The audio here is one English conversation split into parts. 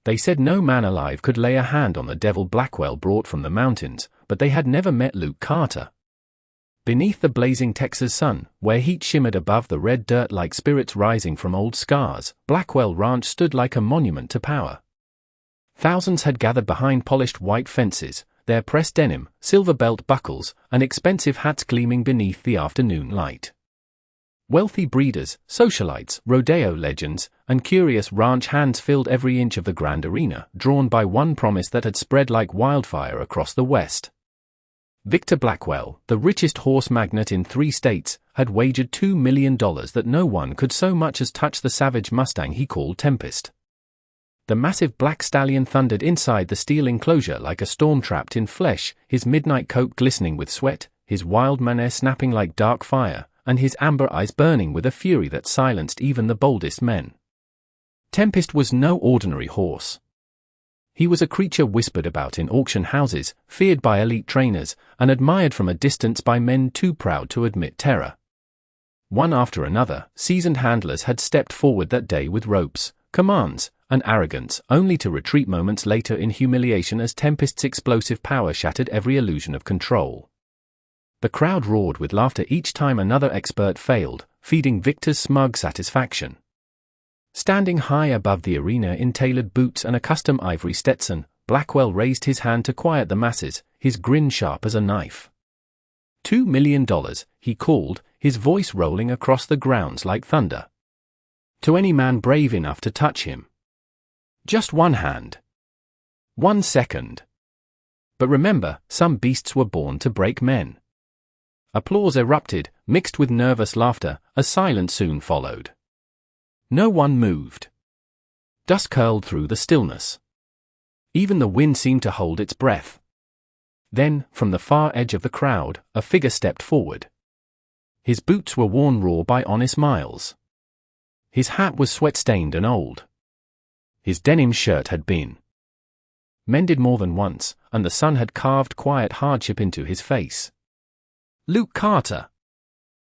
They said no man alive could lay a hand on the devil Blackwell brought from the mountains, but they had never met Luke Carter. Beneath the blazing Texas sun, where heat shimmered above the red dirt like spirits rising from old scars, Blackwell Ranch stood like a monument to power. Thousands had gathered behind polished white fences, their pressed denim, silver belt buckles, and expensive hats gleaming beneath the afternoon light. Wealthy breeders, socialites, rodeo legends, and curious ranch hands filled every inch of the grand arena, drawn by one promise that had spread like wildfire across the West. Victor Blackwell, the richest horse magnate in 3 states, had wagered $2 million that no one could so much as touch the savage Mustang he called Tempest. The massive black stallion thundered inside the steel enclosure like a storm trapped in flesh, his midnight coat glistening with sweat, his wild mane snapping like dark fire, and his amber eyes burning with a fury that silenced even the boldest men. Tempest was no ordinary horse. He was a creature whispered about in auction houses, feared by elite trainers, and admired from a distance by men too proud to admit terror. One after another, seasoned handlers had stepped forward that day with ropes, commands, and arrogance, only to retreat moments later in humiliation as Tempest's explosive power shattered every illusion of control. The crowd roared with laughter each time another expert failed, feeding Victor's smug satisfaction. Standing high above the arena in tailored boots and a custom ivory Stetson, Blackwell raised his hand to quiet the masses, his grin sharp as a knife. $2 million, he called, his voice rolling across the grounds like thunder. To any man brave enough to touch him. Just one hand. 1 second. But remember, some beasts were born to break men. Applause erupted, mixed with nervous laughter, as silence soon followed. No one moved. Dusk curled through the stillness. Even the wind seemed to hold its breath. Then, from the far edge of the crowd, a figure stepped forward. His boots were worn raw by honest miles. His hat was sweat-stained and old. His denim shirt had been mended more than once, and the sun had carved quiet hardship into his face. Luke Carter.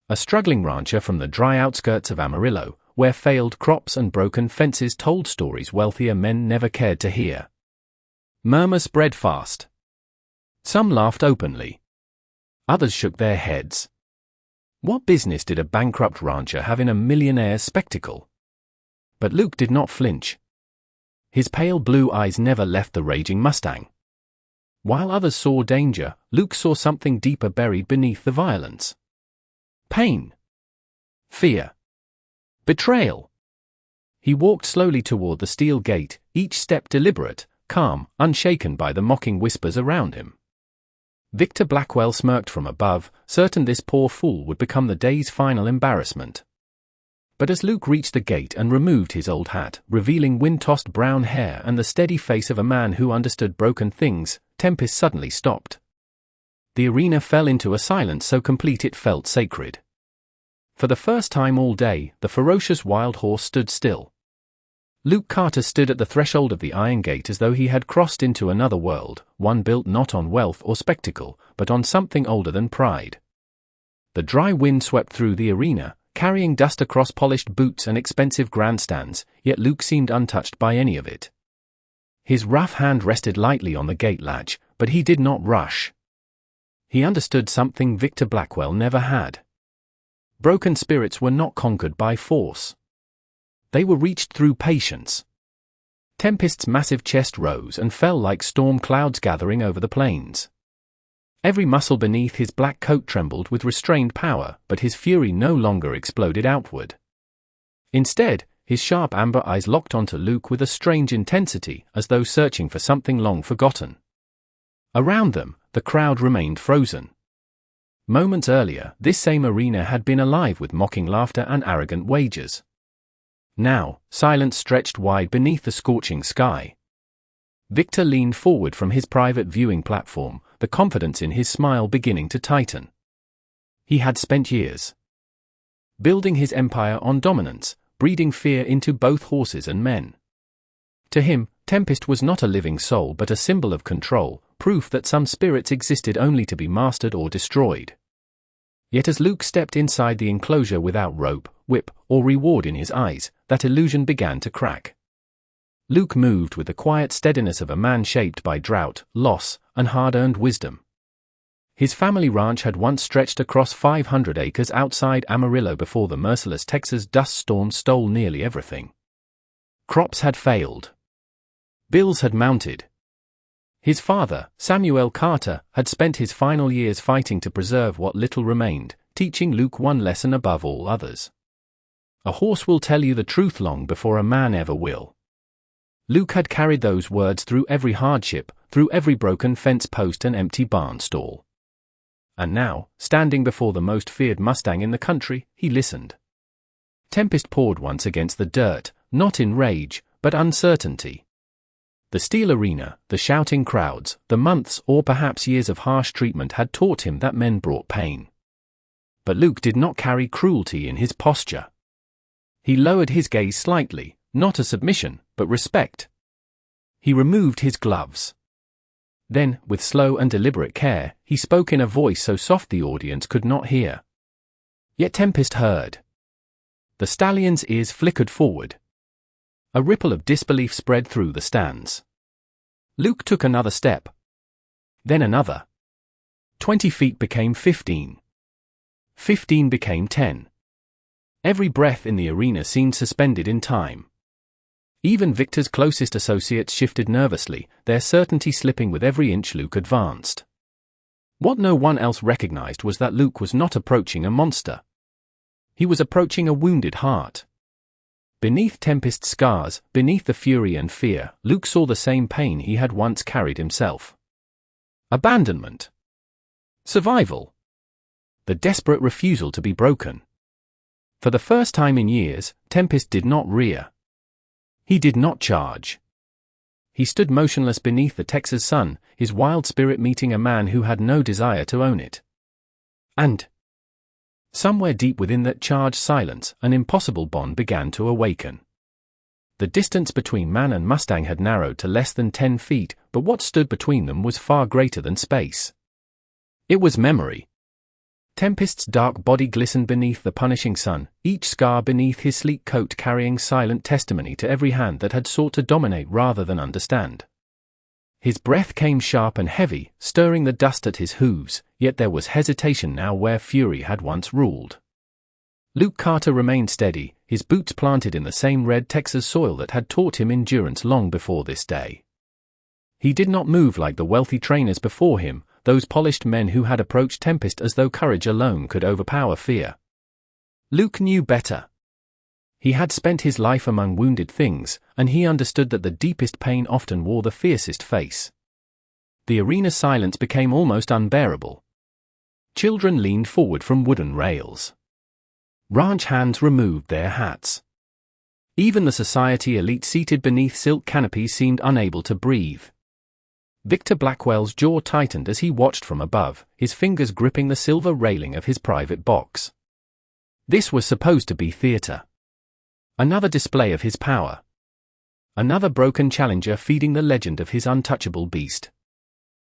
A struggling rancher from the dry outskirts of Amarillo, where failed crops and broken fences told stories wealthier men never cared to hear. Murmurs spread fast. Some laughed openly. Others shook their heads. What business did a bankrupt rancher have in a millionaire's spectacle? But Luke did not flinch. His pale blue eyes never left the raging Mustang. While others saw danger, Luke saw something deeper buried beneath the violence. Pain. Fear. Betrayal. He walked slowly toward the steel gate, each step deliberate, calm, unshaken by the mocking whispers around him. Victor Blackwell smirked from above, certain this poor fool would become the day's final embarrassment. But as Luke reached the gate and removed his old hat, revealing wind-tossed brown hair and the steady face of a man who understood broken things, Tempest suddenly stopped. The arena fell into a silence so complete it felt sacred. For the first time all day, the ferocious wild horse stood still. Luke Carter stood at the threshold of the iron gate as though he had crossed into another world, one built not on wealth or spectacle, but on something older than pride. The dry wind swept through the arena, carrying dust across polished boots and expensive grandstands, yet Luke seemed untouched by any of it. His rough hand rested lightly on the gate latch, but he did not rush. He understood something Victor Blackwell never had. Broken spirits were not conquered by force. They were reached through patience. Tempest's massive chest rose and fell like storm clouds gathering over the plains. Every muscle beneath his black coat trembled with restrained power, but his fury no longer exploded outward. Instead, his sharp amber eyes locked onto Luke with a strange intensity, as though searching for something long forgotten. Around them, the crowd remained frozen. Moments earlier, this same arena had been alive with mocking laughter and arrogant wagers. Now, silence stretched wide beneath the scorching sky. Victor leaned forward from his private viewing platform, the confidence in his smile beginning to tighten. He had spent years building his empire on dominance, breeding fear into both horses and men. To him, Tempest was not a living soul but a symbol of control, proof that some spirits existed only to be mastered or destroyed. Yet as Luke stepped inside the enclosure without rope, whip, or reward in his eyes, that illusion began to crack. Luke moved with the quiet steadiness of a man shaped by drought, loss, and hard-earned wisdom. His family ranch had once stretched across 500 acres outside Amarillo before the merciless Texas dust storm stole nearly everything. Crops had failed. Bills had mounted. His father, Samuel Carter, had spent his final years fighting to preserve what little remained, teaching Luke one lesson above all others. A horse will tell you the truth long before a man ever will. Luke had carried those words through every hardship, through every broken fence post and empty barn stall. And now, standing before the most feared Mustang in the country, he listened. Tempest poured once against the dirt, not in rage, but uncertainty. The steel arena, the shouting crowds, the months or perhaps years of harsh treatment had taught him that men brought pain. But Luke did not carry cruelty in his posture. He lowered his gaze slightly, not a submission, but respect. He removed his gloves. Then, with slow and deliberate care, he spoke in a voice so soft the audience could not hear. Yet Tempest heard. The stallion's ears flickered forward. A ripple of disbelief spread through the stands. Luke took another step. Then another. 20 feet became 15. 15 became 10. Every breath in the arena seemed suspended in time. Even Victor's closest associates shifted nervously, their certainty slipping with every inch Luke advanced. What no one else recognized was that Luke was not approaching a monster. He was approaching a wounded heart. Beneath Tempest's scars, beneath the fury and fear, Luke saw the same pain he had once carried himself. Abandonment. Survival. The desperate refusal to be broken. For the first time in years, Tempest did not rear. He did not charge. He stood motionless beneath the Texas sun, his wild spirit meeting a man who had no desire to own it. And somewhere deep within that charged silence, an impossible bond began to awaken. The distance between man and Mustang had narrowed to less than 10 feet, but what stood between them was far greater than space. It was memory. Tempest's dark body glistened beneath the punishing sun, each scar beneath his sleek coat carrying silent testimony to every hand that had sought to dominate rather than understand. His breath came sharp and heavy, stirring the dust at his hooves, yet there was hesitation now where fury had once ruled. Luke Carter remained steady, his boots planted in the same red Texas soil that had taught him endurance long before this day. He did not move like the wealthy trainers before him, those polished men who had approached Tempest as though courage alone could overpower fear. Luke knew better. He had spent his life among wounded things, and he understood that the deepest pain often wore the fiercest face. The arena silence became almost unbearable. Children leaned forward from wooden rails. Ranch hands removed their hats. Even the society elite seated beneath silk canopies seemed unable to breathe. Victor Blackwell's jaw tightened as he watched from above, his fingers gripping the silver railing of his private box. This was supposed to be theater. Another display of his power. Another broken challenger feeding the legend of his untouchable beast.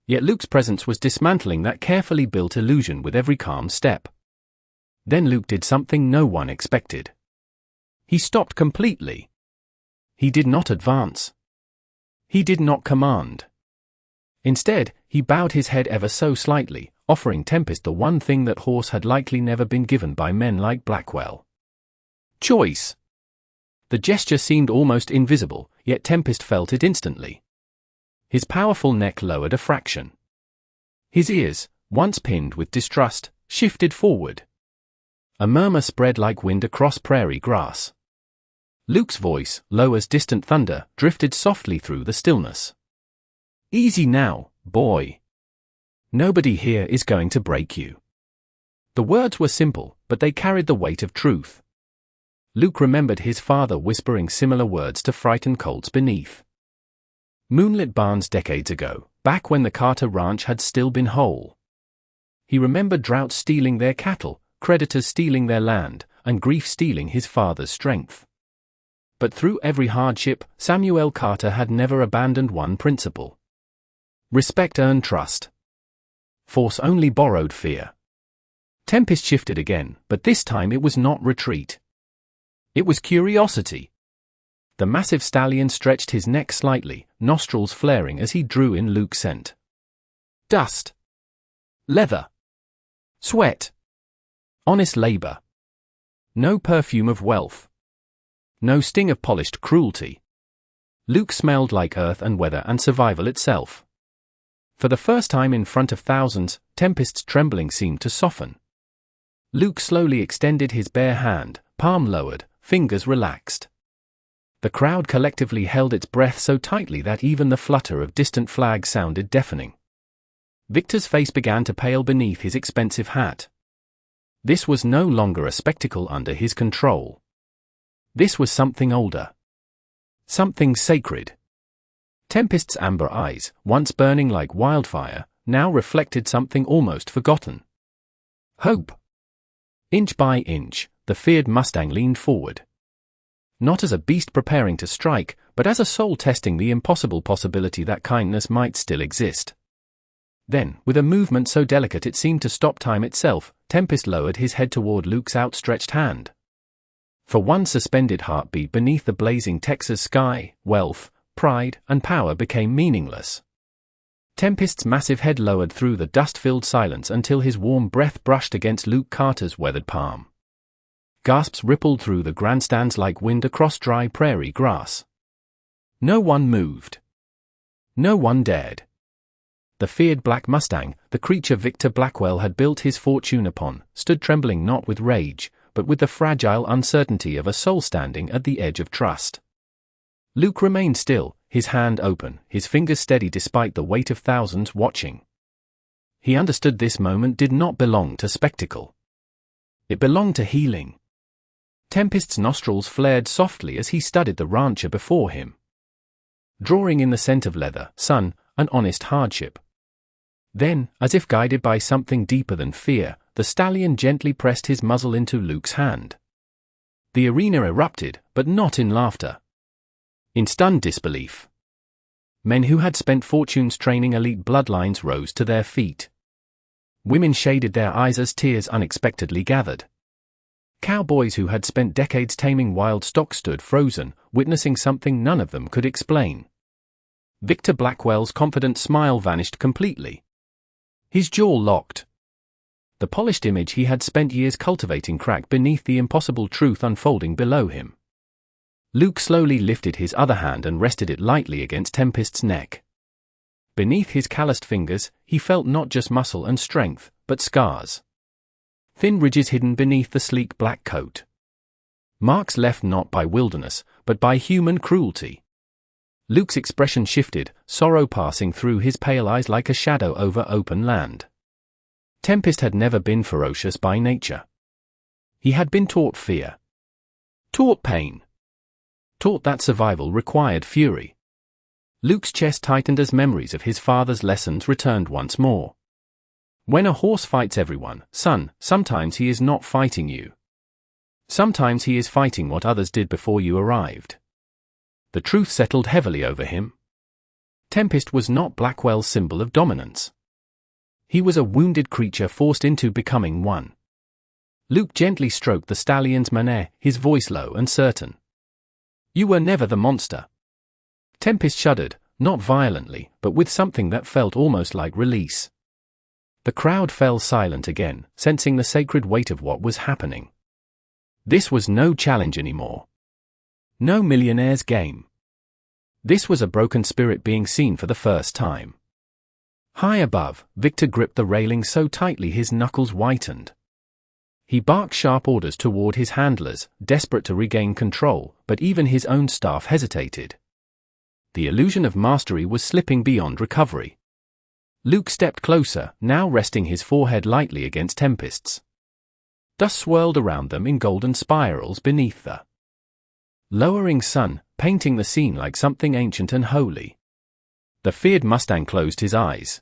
Yet Luke's presence was dismantling that carefully built illusion with every calm step. Then Luke did something no one expected. He stopped completely. He did not advance. He did not command. Instead, he bowed his head ever so slightly, offering Tempest the one thing that horse had likely never been given by men like Blackwell. Choice. The gesture seemed almost invisible, yet Tempest felt it instantly. His powerful neck lowered a fraction. His ears, once pinned with distrust, shifted forward. A murmur spread like wind across prairie grass. Luke's voice, low as distant thunder, drifted softly through the stillness. Easy now, boy. Nobody here is going to break you. The words were simple, but they carried the weight of truth. Luke remembered his father whispering similar words to frightened colts beneath moonlit barns decades ago, back when the Carter Ranch had still been whole. He remembered drought stealing their cattle, creditors stealing their land, and grief stealing his father's strength. But through every hardship, Samuel Carter had never abandoned one principle. Respect earned trust. Force only borrowed fear. Tempest shifted again, but this time it was not retreat. It was curiosity. The massive stallion stretched his neck slightly, nostrils flaring as he drew in Luke's scent. Dust. Leather. Sweat. Honest labor. No perfume of wealth. No sting of polished cruelty. Luke smelled like earth and weather and survival itself. For the first time in front of thousands, Tempest's trembling seemed to soften. Luke slowly extended his bare hand, palm lowered, fingers relaxed. The crowd collectively held its breath so tightly that even the flutter of distant flags sounded deafening. Victor's face began to pale beneath his expensive hat. This was no longer a spectacle under his control. This was something older. Something sacred. Tempest's amber eyes, once burning like wildfire, now reflected something almost forgotten. Hope. Inch by inch, the feared Mustang leaned forward. Not as a beast preparing to strike, but as a soul testing the impossible possibility that kindness might still exist. Then, with a movement so delicate it seemed to stop time itself, Tempest lowered his head toward Luke's outstretched hand. For one suspended heartbeat beneath the blazing Texas sky, wealth, pride, and power became meaningless. Tempest's massive head lowered through the dust-filled silence until his warm breath brushed against Luke Carter's weathered palm. Gasps rippled through the grandstands like wind across dry prairie grass. No one moved. No one dared. The feared black Mustang, the creature Victor Blackwell had built his fortune upon, stood trembling not with rage, but with the fragile uncertainty of a soul standing at the edge of trust. Luke remained still, his hand open, his fingers steady despite the weight of thousands watching. He understood this moment did not belong to spectacle. It belonged to healing. Tempest's nostrils flared softly as he studied the rancher before him. Drawing in the scent of leather, sun, and honest hardship. Then, as if guided by something deeper than fear, the stallion gently pressed his muzzle into Luke's hand. The arena erupted, but not in laughter. In stunned disbelief. Men who had spent fortunes training elite bloodlines rose to their feet. Women shaded their eyes as tears unexpectedly gathered. Cowboys who had spent decades taming wild stock stood frozen, witnessing something none of them could explain. Victor Blackwell's confident smile vanished completely. His jaw locked. The polished image he had spent years cultivating cracked beneath the impossible truth unfolding below him. Luke slowly lifted his other hand and rested it lightly against Tempest's neck. Beneath his calloused fingers, he felt not just muscle and strength, but scars. Thin ridges hidden beneath the sleek black coat. Marks left not by wilderness, but by human cruelty. Luke's expression shifted, sorrow passing through his pale eyes like a shadow over open land. Tempest had never been ferocious by nature. He had been taught fear. Taught pain. Taught that survival required fury. Luke's chest tightened as memories of his father's lessons returned once more. When a horse fights everyone, son, sometimes he is not fighting you. Sometimes he is fighting what others did before you arrived. The truth settled heavily over him. Tempest was not Blackwell's symbol of dominance. He was a wounded creature forced into becoming one. Luke gently stroked the stallion's mane, his voice low and certain. You were never the monster. Tempest shuddered, not violently, but with something that felt almost like release. The crowd fell silent again, sensing the sacred weight of what was happening. This was no challenge anymore. No millionaire's game. This was a broken spirit being seen for the first time. High above, Victor gripped the railing so tightly his knuckles whitened. He barked sharp orders toward his handlers, desperate to regain control, but even his own staff hesitated. The illusion of mastery was slipping beyond recovery. Luke stepped closer, now resting his forehead lightly against Tempest's. Dust swirled around them in golden spirals beneath the lowering sun, painting the scene like something ancient and holy. The feared Mustang closed his eyes.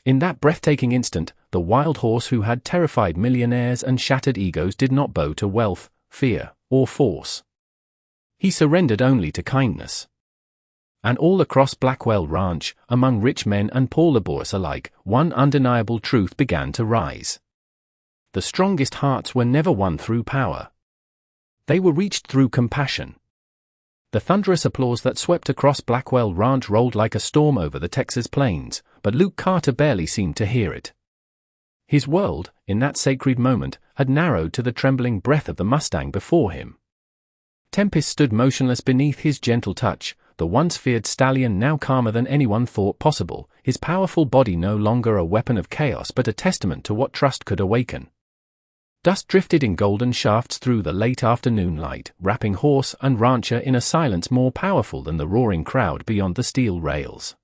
In that breathtaking instant, the wild horse who had terrified millionaires and shattered egos did not bow to wealth, fear, or force. He surrendered only to kindness. And all across Blackwell Ranch, among rich men and poor laborers alike, one undeniable truth began to rise. The strongest hearts were never won through power. They were reached through compassion. The thunderous applause that swept across Blackwell Ranch rolled like a storm over the Texas plains, but Luke Carter barely seemed to hear it. His world, in that sacred moment, had narrowed to the trembling breath of the Mustang before him. Tempest stood motionless beneath his gentle touch, the once feared stallion now calmer than anyone thought possible, his powerful body no longer a weapon of chaos but a testament to what trust could awaken. Dust drifted in golden shafts through the late afternoon light, wrapping horse and rancher in a silence more powerful than the roaring crowd beyond the steel rails.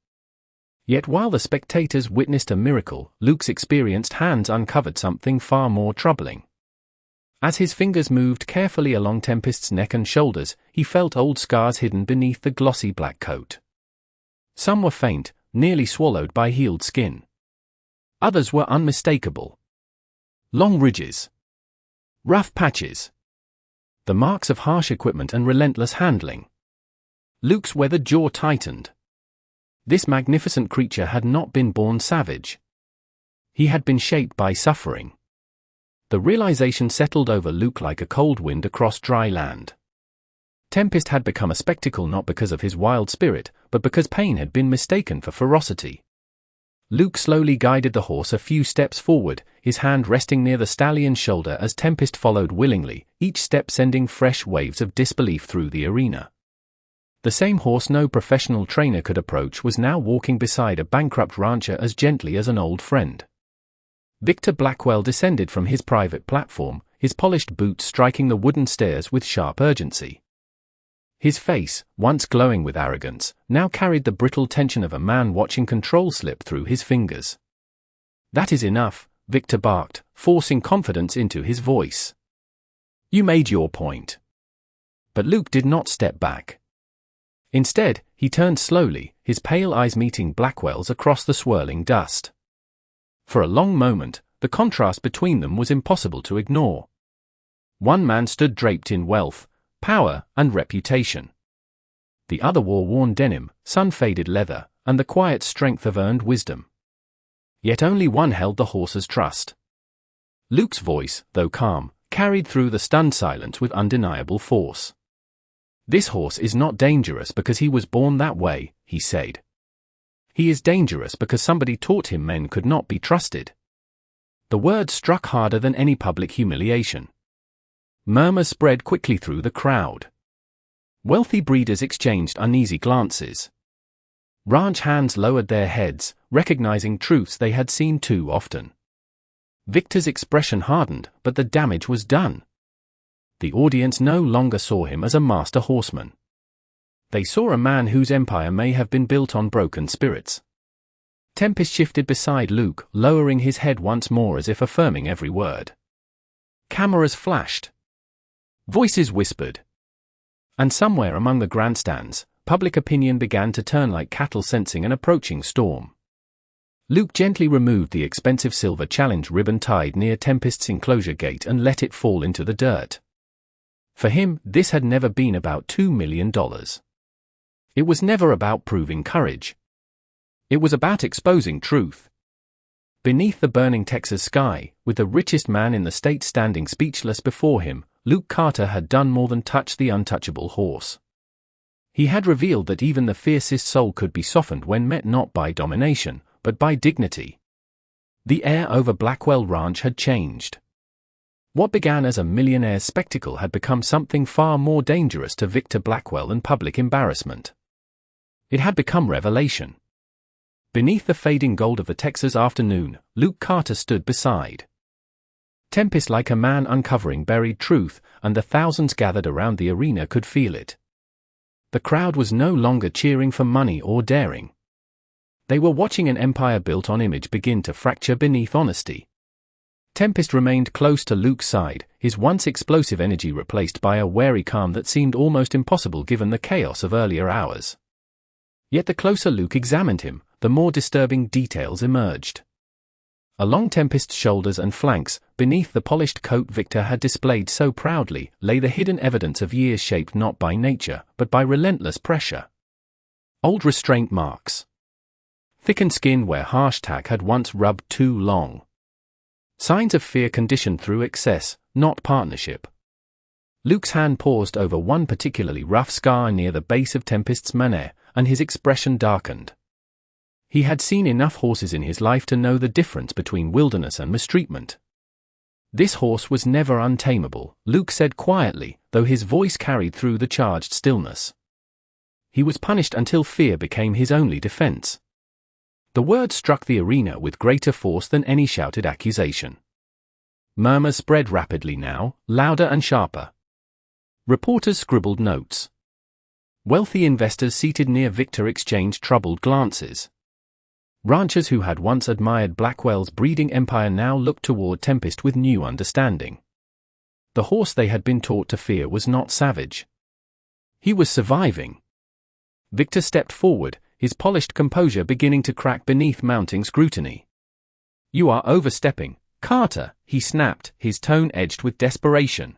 Yet while the spectators witnessed a miracle, Luke's experienced hands uncovered something far more troubling. As his fingers moved carefully along Tempest's neck and shoulders, he felt old scars hidden beneath the glossy black coat. Some were faint, nearly swallowed by healed skin. Others were unmistakable. Long ridges. Rough patches. The marks of harsh equipment and relentless handling. Luke's weathered jaw tightened. This magnificent creature had not been born savage. He had been shaped by suffering. The realization settled over Luke like a cold wind across dry land. Tempest had become a spectacle not because of his wild spirit, but because pain had been mistaken for ferocity. Luke slowly guided the horse a few steps forward, his hand resting near the stallion's shoulder as Tempest followed willingly, each step sending fresh waves of disbelief through the arena. The same horse no professional trainer could approach was now walking beside a bankrupt rancher as gently as an old friend. Victor Blackwell descended from his private platform, his polished boots striking the wooden stairs with sharp urgency. His face, once glowing with arrogance, now carried the brittle tension of a man watching control slip through his fingers. "That is enough," Victor barked, forcing confidence into his voice. "You made your point." But Luke did not step back. Instead, he turned slowly, his pale eyes meeting Blackwell's across the swirling dust. For a long moment, the contrast between them was impossible to ignore. One man stood draped in wealth, power, and reputation. The other wore worn denim, sun-faded leather, and the quiet strength of earned wisdom. Yet only one held the horse's trust. Luke's voice, though calm, carried through the stunned silence with undeniable force. "This horse is not dangerous because he was born that way," he said. "He is dangerous because somebody taught him men could not be trusted." The words struck harder than any public humiliation. Murmurs spread quickly through the crowd. Wealthy breeders exchanged uneasy glances. Ranch hands lowered their heads, recognizing truths they had seen too often. Victor's expression hardened, but the damage was done. The audience no longer saw him as a master horseman. They saw a man whose empire may have been built on broken spirits. Tempest shifted beside Luke, lowering his head once more as if affirming every word. Cameras flashed. Voices whispered. And somewhere among the grandstands, public opinion began to turn like cattle sensing an approaching storm. Luke gently removed the expensive silver challenge ribbon tied near Tempest's enclosure gate and let it fall into the dirt. For him, this had never been about $2 million. It was never about proving courage. It was about exposing truth. Beneath the burning Texas sky, with the richest man in the state standing speechless before him, Luke Carter had done more than touch the untouchable horse. He had revealed that even the fiercest soul could be softened when met not by domination, but by dignity. The air over Blackwell Ranch had changed. What began as a millionaire's spectacle had become something far more dangerous to Victor Blackwell than public embarrassment. It had become revelation. Beneath the fading gold of the Texas afternoon, Luke Carter stood beside Tempest like a man uncovering buried truth, and the thousands gathered around the arena could feel it. The crowd was no longer cheering for money or daring. They were watching an empire built on image begin to fracture beneath honesty. Tempest remained close to Luke's side, his once explosive energy replaced by a wary calm that seemed almost impossible given the chaos of earlier hours. Yet the closer Luke examined him, the more disturbing details emerged. Along Tempest's shoulders and flanks, beneath the polished coat Victor had displayed so proudly, lay the hidden evidence of years shaped not by nature, but by relentless pressure. Old restraint marks. Thickened skin where harsh tack had once rubbed too long. Signs of fear conditioned through excess, not partnership. Luke's hand paused over one particularly rough scar near the base of Tempest's mane, and his expression darkened. He had seen enough horses in his life to know the difference between wilderness and mistreatment. This horse was never untamable, Luke said quietly, though his voice carried through the charged stillness. He was punished until fear became his only defense. The word struck the arena with greater force than any shouted accusation. Murmurs spread rapidly now, louder and sharper. Reporters scribbled notes. Wealthy investors seated near Victor exchanged troubled glances. Ranchers who had once admired Blackwell's breeding empire now looked toward Tempest with new understanding. The horse they had been taught to fear was not savage. He was surviving. Victor stepped forward, his polished composure beginning to crack beneath mounting scrutiny. "You are overstepping, Carter," he snapped, his tone edged with desperation.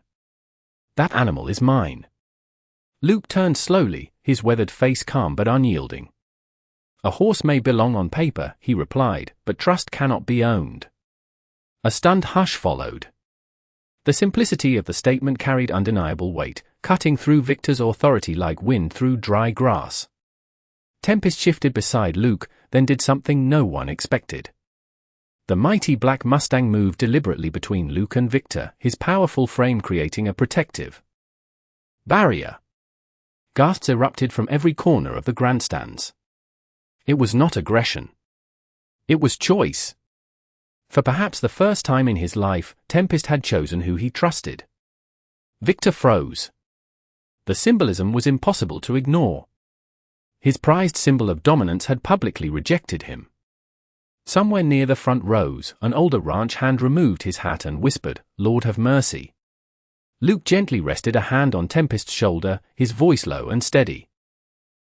"That animal is mine." Luke turned slowly, his weathered face calm but unyielding. "A horse may belong on paper," he replied, "but trust cannot be owned." A stunned hush followed. The simplicity of the statement carried undeniable weight, cutting through Victor's authority like wind through dry grass. Tempest shifted beside Luke, then did something no one expected. The mighty black Mustang moved deliberately between Luke and Victor, his powerful frame creating a protective barrier. Gasps erupted from every corner of the grandstands. It was not aggression. It was choice. For perhaps the first time in his life, Tempest had chosen who he trusted. Victor froze. The symbolism was impossible to ignore. His prized symbol of dominance had publicly rejected him. Somewhere near the front rows, an older ranch hand removed his hat and whispered, "Lord have mercy." Luke gently rested a hand on Tempest's shoulder, his voice low and steady.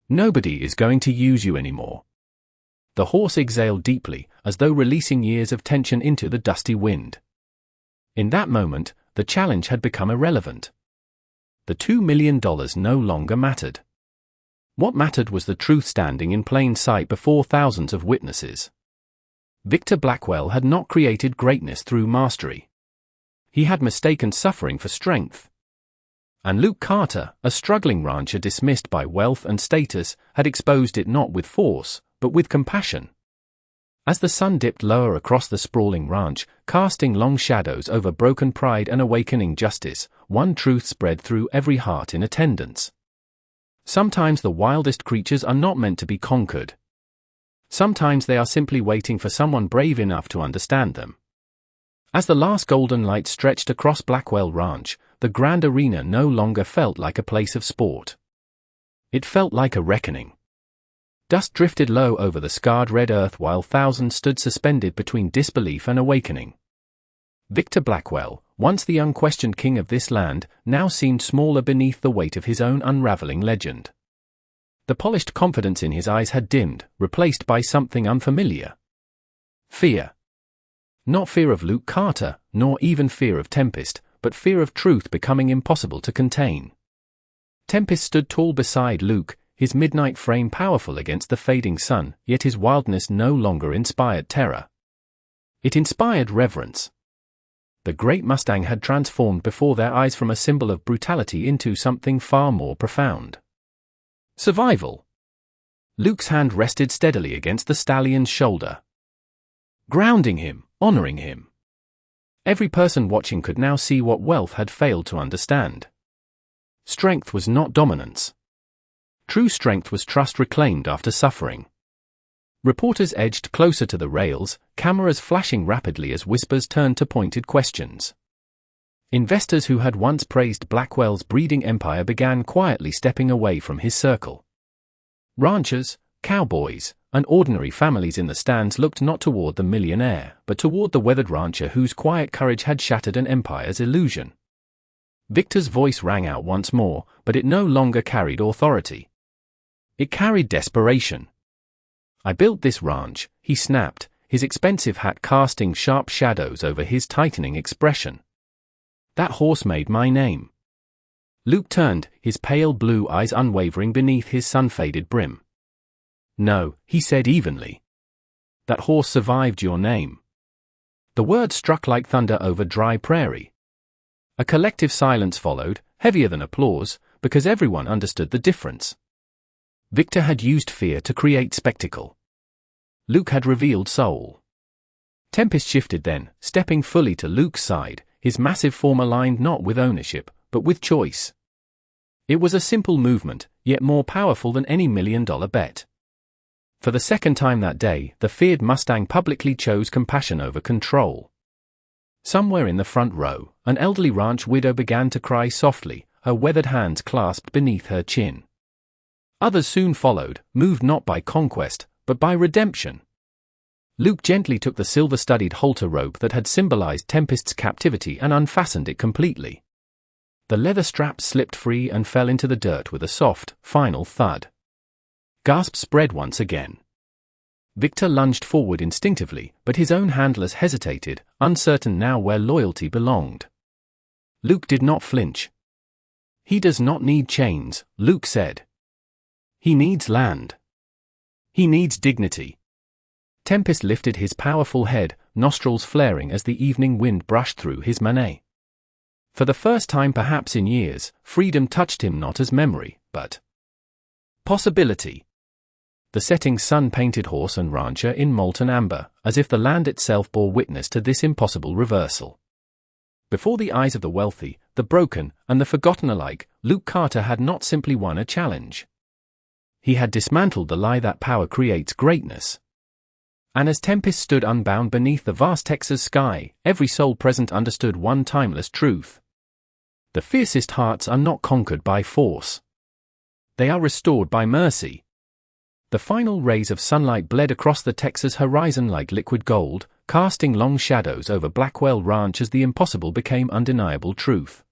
"Nobody is going to use you anymore." The horse exhaled deeply, as though releasing years of tension into the dusty wind. In that moment, the challenge had become irrelevant. The $2 million no longer mattered. What mattered was the truth standing in plain sight before thousands of witnesses. Victor Blackwell had not created greatness through mastery. He had mistaken suffering for strength. And Luke Carter, a struggling rancher dismissed by wealth and status, had exposed it not with force, but with compassion. As the sun dipped lower across the sprawling ranch, casting long shadows over broken pride and awakening justice, one truth spread through every heart in attendance. Sometimes the wildest creatures are not meant to be conquered. Sometimes they are simply waiting for someone brave enough to understand them. As the last golden light stretched across Blackwell Ranch, the grand arena no longer felt like a place of sport. It felt like a reckoning. Dust drifted low over the scarred red earth while thousands stood suspended between disbelief and awakening. Victor Blackwell, once the unquestioned king of this land, now seemed smaller beneath the weight of his own unraveling legend. The polished confidence in his eyes had dimmed, replaced by something unfamiliar. Fear. Not fear of Luke Carter, nor even fear of Tempest, but fear of truth becoming impossible to contain. Tempest stood tall beside Luke, his midnight frame powerful against the fading sun, yet his wildness no longer inspired terror. It inspired reverence. The great Mustang had transformed before their eyes from a symbol of brutality into something far more profound. Survival. Luke's hand rested steadily against the stallion's shoulder. Grounding him, honoring him. Every person watching could now see what wealth had failed to understand. Strength was not dominance. True strength was trust reclaimed after suffering. Reporters edged closer to the rails, cameras flashing rapidly as whispers turned to pointed questions. Investors who had once praised Blackwell's breeding empire began quietly stepping away from his circle. Ranchers, cowboys, and ordinary families in the stands looked not toward the millionaire, but toward the weathered rancher whose quiet courage had shattered an empire's illusion. Victor's voice rang out once more, but it no longer carried authority. It carried desperation. "I built this ranch," he snapped, his expensive hat casting sharp shadows over his tightening expression. "That horse made my name." Luke turned, his pale blue eyes unwavering beneath his sun-faded brim. "No," he said evenly. "That horse survived your name." The word struck like thunder over dry prairie. A collective silence followed, heavier than applause, because everyone understood the difference. Victor had used fear to create spectacle. Luke had revealed soul. Tempest shifted then, stepping fully to Luke's side, his massive form aligned not with ownership, but with choice. It was a simple movement, yet more powerful than any million-dollar bet. For the second time that day, the feared Mustang publicly chose compassion over control. Somewhere in the front row, an elderly ranch widow began to cry softly, her weathered hands clasped beneath her chin. Others soon followed, moved not by conquest, but by redemption. Luke gently took the silver-studded halter rope that had symbolized Tempest's captivity and unfastened it completely. The leather straps slipped free and fell into the dirt with a soft, final thud. Gasps spread once again. Victor lunged forward instinctively, but his own handlers hesitated, uncertain now where loyalty belonged. Luke did not flinch. "He does not need chains," Luke said. "He needs land. He needs dignity." Tempest lifted his powerful head, nostrils flaring as the evening wind brushed through his manet. For the first time perhaps in years, freedom touched him not as memory, but possibility. The setting sun painted horse and rancher in molten amber, as if the land itself bore witness to this impossible reversal. Before the eyes of the wealthy, the broken, and the forgotten alike, Luke Carter had not simply won a challenge. He had dismantled the lie that power creates greatness. And as Tempest stood unbound beneath the vast Texas sky, every soul present understood one timeless truth. The fiercest hearts are not conquered by force. They are restored by mercy. The final rays of sunlight bled across the Texas horizon like liquid gold, casting long shadows over Blackwell Ranch as the impossible became undeniable truth.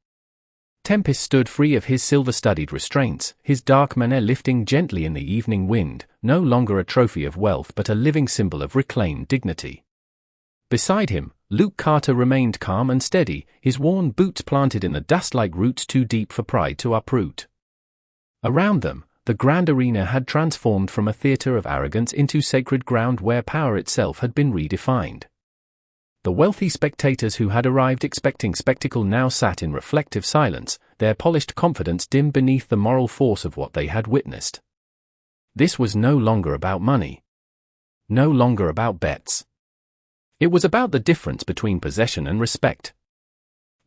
Tempest stood free of his silver-studded restraints, his dark manet lifting gently in the evening wind, no longer a trophy of wealth but a living symbol of reclaimed dignity. Beside him, Luke Carter remained calm and steady, his worn boots planted in the dust like roots too deep for pride to uproot. Around them, the grand arena had transformed from a theater of arrogance into sacred ground where power itself had been redefined. The wealthy spectators who had arrived expecting spectacle now sat in reflective silence, their polished confidence dimmed beneath the moral force of what they had witnessed. This was no longer about money. No longer about bets. It was about the difference between possession and respect.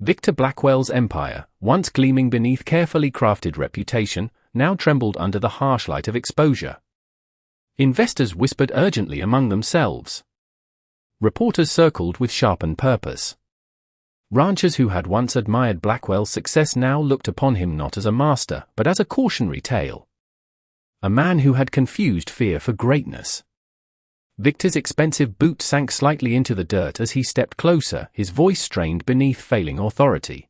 Victor Blackwell's empire, once gleaming beneath carefully crafted reputation, now trembled under the harsh light of exposure. Investors whispered urgently among themselves. Reporters circled with sharpened purpose. Ranchers who had once admired Blackwell's success now looked upon him not as a master, but as a cautionary tale. A man who had confused fear for greatness. Victor's expensive boot sank slightly into the dirt as he stepped closer, his voice strained beneath failing authority.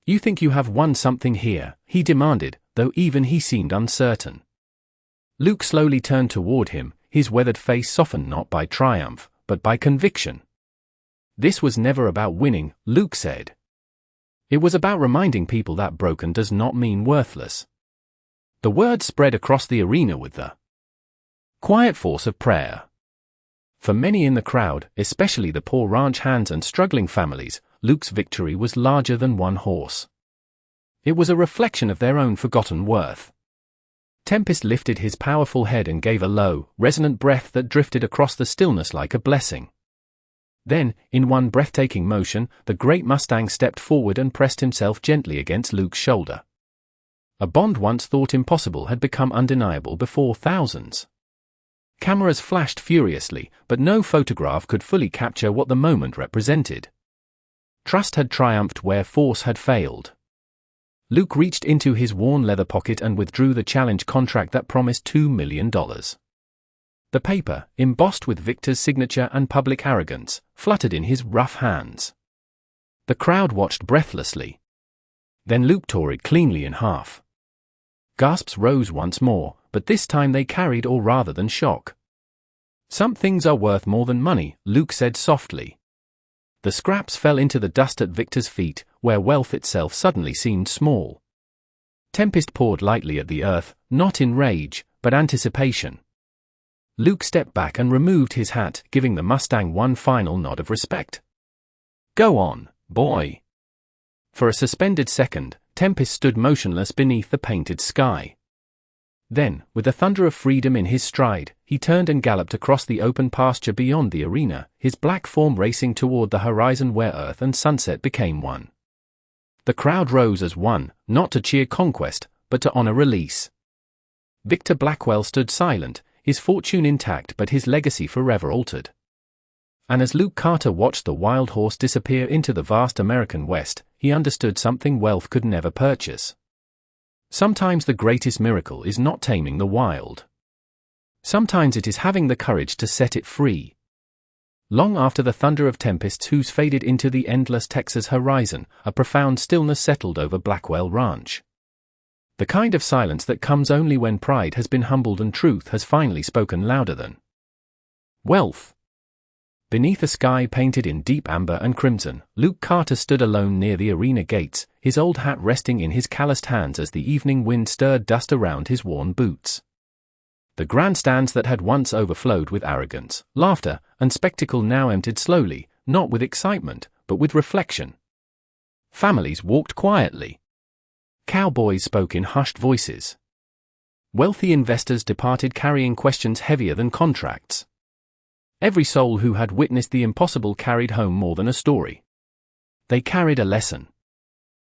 "You think you have won something here," he demanded, though even he seemed uncertain. Luke slowly turned toward him, his weathered face softened not by triumph, but by conviction. "This was never about winning," Luke said. "It was about reminding people that broken does not mean worthless." The word spread across the arena with the quiet force of prayer. For many in the crowd, especially the poor ranch hands and struggling families, Luke's victory was larger than one horse. It was a reflection of their own forgotten worth. Tempest lifted his powerful head and gave a low, resonant breath that drifted across the stillness like a blessing. Then, in one breathtaking motion, the great Mustang stepped forward and pressed himself gently against Luke's shoulder. A bond once thought impossible had become undeniable before thousands. Cameras flashed furiously, but no photograph could fully capture what the moment represented. Trust had triumphed where force had failed. Luke reached into his worn leather pocket and withdrew the challenge contract that promised $2 million. The paper, embossed with Victor's signature and public arrogance, fluttered in his rough hands. The crowd watched breathlessly. Then Luke tore it cleanly in half. Gasps rose once more, but this time they carried awe rather than shock. "Some things are worth more than money," Luke said softly. The scraps fell into the dust at Victor's feet, where wealth itself suddenly seemed small. Tempest poured lightly at the earth, not in rage, but anticipation. Luke stepped back and removed his hat, giving the Mustang one final nod of respect. "Go on, boy." For a suspended second, Tempest stood motionless beneath the painted sky. Then, with the thunder of freedom in his stride, he turned and galloped across the open pasture beyond the arena, his black form racing toward the horizon where earth and sunset became one. The crowd rose as one, not to cheer conquest, but to honor release. Victor Blackwell stood silent, his fortune intact but his legacy forever altered. And as Luke Carter watched the wild horse disappear into the vast American West, he understood something wealth could never purchase. Sometimes the greatest miracle is not taming the wild. Sometimes it is having the courage to set it free. Long after the thunder of tempests hooves faded into the endless Texas horizon, a profound stillness settled over Blackwell Ranch. The kind of silence that comes only when pride has been humbled and truth has finally spoken louder than wealth. Beneath a sky painted in deep amber and crimson, Luke Carter stood alone near the arena gates, his old hat resting in his calloused hands as the evening wind stirred dust around his worn boots. The grandstands that had once overflowed with arrogance, laughter, and spectacle now emptied slowly, not with excitement, but with reflection. Families walked quietly. Cowboys spoke in hushed voices. Wealthy investors departed carrying questions heavier than contracts. Every soul who had witnessed the impossible carried home more than a story. They carried a lesson.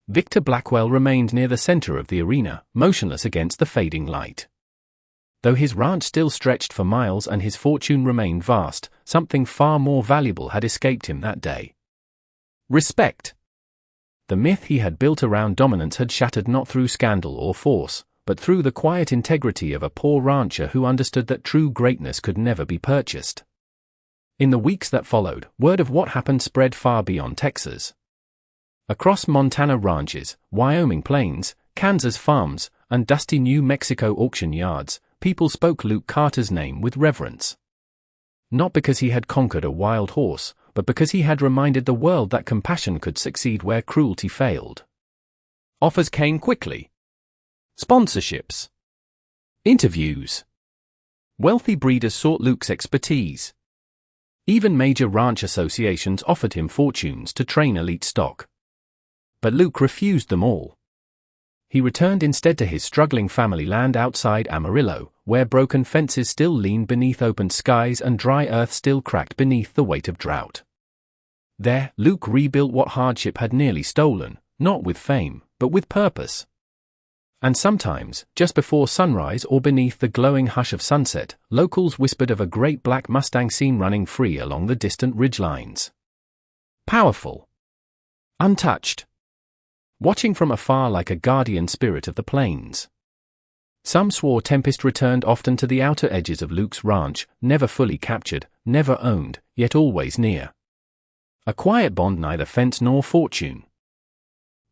Victor Blackwell remained near the center of the arena, motionless against the fading light. Though his ranch still stretched for miles and his fortune remained vast, something far more valuable had escaped him that day. Respect. The myth he had built around dominance had shattered not through scandal or force, but through the quiet integrity of a poor rancher who understood that true greatness could never be purchased. In the weeks that followed, word of what happened spread far beyond Texas. Across Montana ranches, Wyoming plains, Kansas farms, and dusty New Mexico auction yards, people spoke Luke Carter's name with reverence. Not because he had conquered a wild horse, but because he had reminded the world that compassion could succeed where cruelty failed. Offers came quickly. Sponsorships. Interviews. Wealthy breeders sought Luke's expertise. Even major ranch associations offered him fortunes to train elite stock. But Luke refused them all. He returned instead to his struggling family land outside Amarillo, where broken fences still leaned beneath open skies and dry earth still cracked beneath the weight of drought. There, Luke rebuilt what hardship had nearly stolen, not with fame, but with purpose. And sometimes, just before sunrise or beneath the glowing hush of sunset, locals whispered of a great black Mustang seen running free along the distant ridgelines. Powerful. Untouched. Watching from afar like a guardian spirit of the plains. Some swore Tempest returned often to the outer edges of Luke's ranch, never fully captured, never owned, yet always near. A quiet bond neither fence nor fortune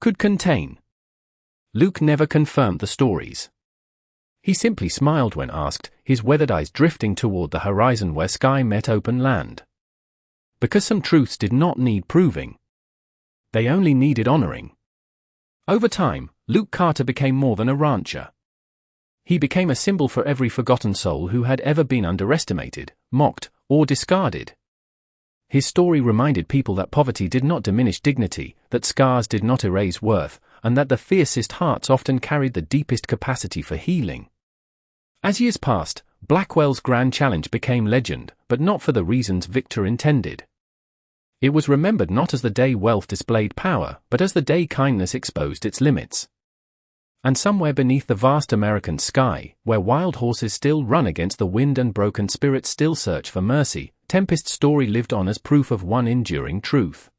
could contain. Luke never confirmed the stories. He simply smiled when asked, his weathered eyes drifting toward the horizon where sky met open land. Because some truths did not need proving. They only needed honoring. Over time, Luke Carter became more than a rancher. He became a symbol for every forgotten soul who had ever been underestimated, mocked, or discarded. His story reminded people that poverty did not diminish dignity, that scars did not erase worth, and that the fiercest hearts often carried the deepest capacity for healing. As years passed, Blackwell's grand challenge became legend, but not for the reasons Victor intended. It was remembered not as the day wealth displayed power, but as the day kindness exposed its limits. And somewhere beneath the vast American sky, where wild horses still run against the wind and broken spirits still search for mercy, Tempest's story lived on as proof of one enduring truth.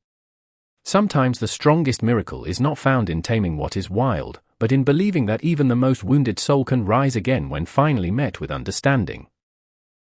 Sometimes the strongest miracle is not found in taming what is wild, but in believing that even the most wounded soul can rise again when finally met with understanding.